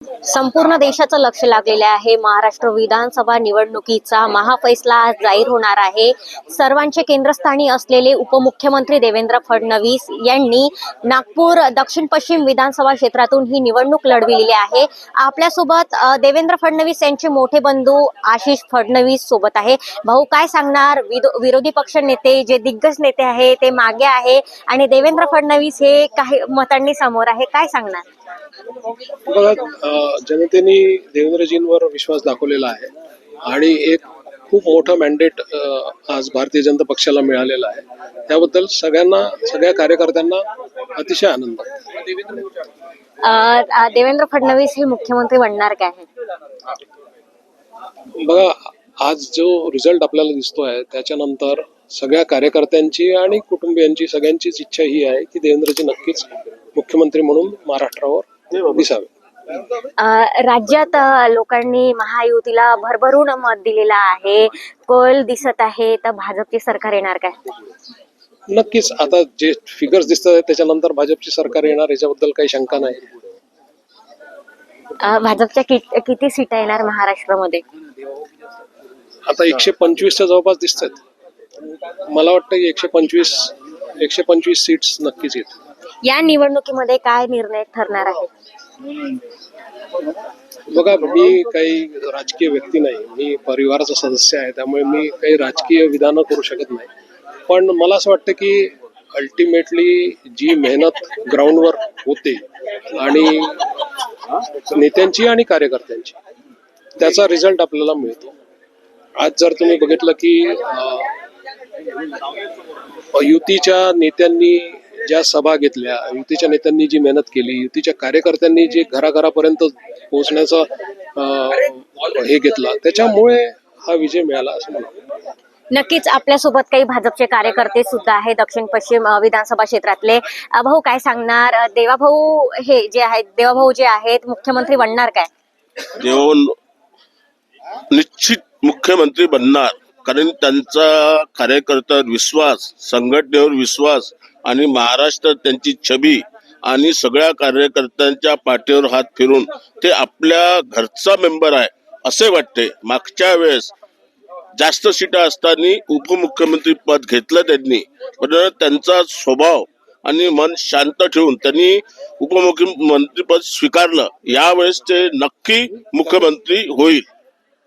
संपूर्ण देशाचं लक्ष लागलेलं आहे। महाराष्ट्र विधानसभा निवडणुकीचा महाफैसला आज जाहीर होणार आहे। सर्वांचे केंद्रस्थानी असलेले उपमुख्यमंत्री देवेंद्र फडणवीस यांनी नागपूर दक्षिण पश्चिम विधानसभा क्षेत्रातून ही निवडणूक लढविलेली आहे। आपल्यासोबत देवेंद्र फडणवीस यांचे मोठे बंधू आशिष फडणवीस सोबत आहे। भाऊ, काय सांगणार? विरोधी पक्ष नेते जे दिग्गज नेते आहे ते मागे आहे आणि देवेंद्र फडणवीस हे काही मतांनी समोर आहे, काय सांगणार? बघा, जनतेने देवेंद्रजींवर विश्वास दाखवलेला आहे आणि एक खूप मोठं मॅन्डेट आज भारतीय जनता पक्षाला मिळालेला आहे। त्याबद्दल सगळ्या कार्यकर्त्यांना अतिशय आनंद आहे। देवेंद्र फडणवीस हे मुख्यमंत्री बनणार काय? बघा, आज जो रिझल्ट आपल्याला दिसतोय त्याच्यानंतर सगळ्या कार्यकर्त्यांची आणि कुटुंबियांची सगळ्यांचीच इच्छा ही आहे की देवेंद्रजी नक्कीच मुख्यमंत्री म्हणून महाराष्ट्रावर दिसावे। राज्यात लोकांनी महायुतीला भरभरून मत दिलेलं आहे, कौल दिसत आहे, तर भाजपची सरकार येणार काय? नक्कीच, आता जे फिगर्स दिसतात त्याच्यानंतर भाजपची सरकार येणार याच्याबद्दल काही शंका नाही। भाजपच्या किती सीटा येणार महाराष्ट्रामध्ये? आता 125च्या जवळपास दिसत आहेत। मला वाटतं की 125 सीट्स नक्कीच येतील। या निवडणुकीमध्ये काय निर्णय ठरणार आहे? बघा, मी काही राजकीय व्यक्ती नाही, मी परिवाराचा सदस्य आहे, त्यामुळे मी काही राजकीय विधानं करू शकत नाही। पण मला असं वाटतं की अल्टिमेटली जी मेहनत ग्राउंडवर होते आणि नेत्यांची आणि कार्यकर्त्यांची, त्याचा रिझल्ट आपल्याला मिळतो। आज जर तुम्ही बघितलं की युतीच्या नेत्यांनी ज्या सभा घेतल्या, युतीच्या नेत्यांनी जी मेहनत केली, युतीच्या कार्यकर्त्यांनी जे घराघरापर्यंत पोहोचण्याचा हे घेतला, त्याच्यामुळे हा विजय मिळाला असं मला वाटतं। नक्कीच, आपल्यासोबत काही भाजपचे कार्यकर्ते सुद्धा आहे दक्षिण पश्चिम विधानसभा क्षेत्रातले। भाऊ, काय सांगणार? देवाभाऊ जे आहेत मुख्यमंत्री बनणार काय? निश्चित मुख्यमंत्री बनणार, कारण त्यांचा कार्यकर्त्यावर विश्वास, संघटनेवर विश्वास आणि महाराष्ट्रात त्यांची छबी आणि सगळ्या कार्यकर्त्यांच्या पाठीवर हात फिरून ते आपल्या घरचा मेंबर आहे असे वाटते। मागच्या वेळेस जास्त सीटा असताना उपमुख्यमंत्री पद घेतलं त्यांनी, पण त्यांचा स्वभाव आणि मन शांत ठेवून त्यांनी उपमुख्यमंत्री पद स्वीकारलं। यावेळेस ते नक्की मुख्यमंत्री होईल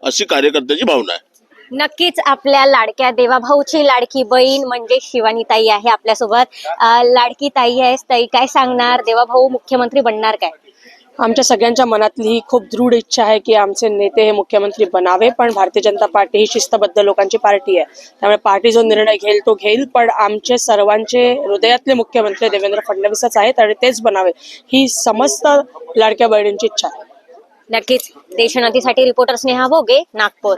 अशी कार्यकर्त्याची भावना आहे। नक्कीच, आपल्या लाडक्या देवाभाऊची लाडकी बहीण म्हणजे शिवानीताई आहे आपल्यासोबत। लाडकी ताई आहेस ताई, काय सांगणार? देवाभाऊ मुख्यमंत्री बनणार काय? आमच्या सगळ्यांच्या मनातली ही खूप दृढ इच्छा आहे की आमचे नेते हे मुख्यमंत्री बनावे, पण भारतीय जनता पार्टी ही शिस्तबद्ध लोकांची पार्टी आहे, त्यामुळे पार्टी जो निर्णय घेईल तो घेईल, पण आमचे सर्वांचे हृदयातले मुख्यमंत्री देवेंद्र फडणवीसच आहेत आणि तेच बनावे ही समस्त लाडक्या बहिणींची इच्छा आहे। नक्कीच, देशोन्नतीसाठी रिपोर्टर स्नेहा भोगे, नागपूर।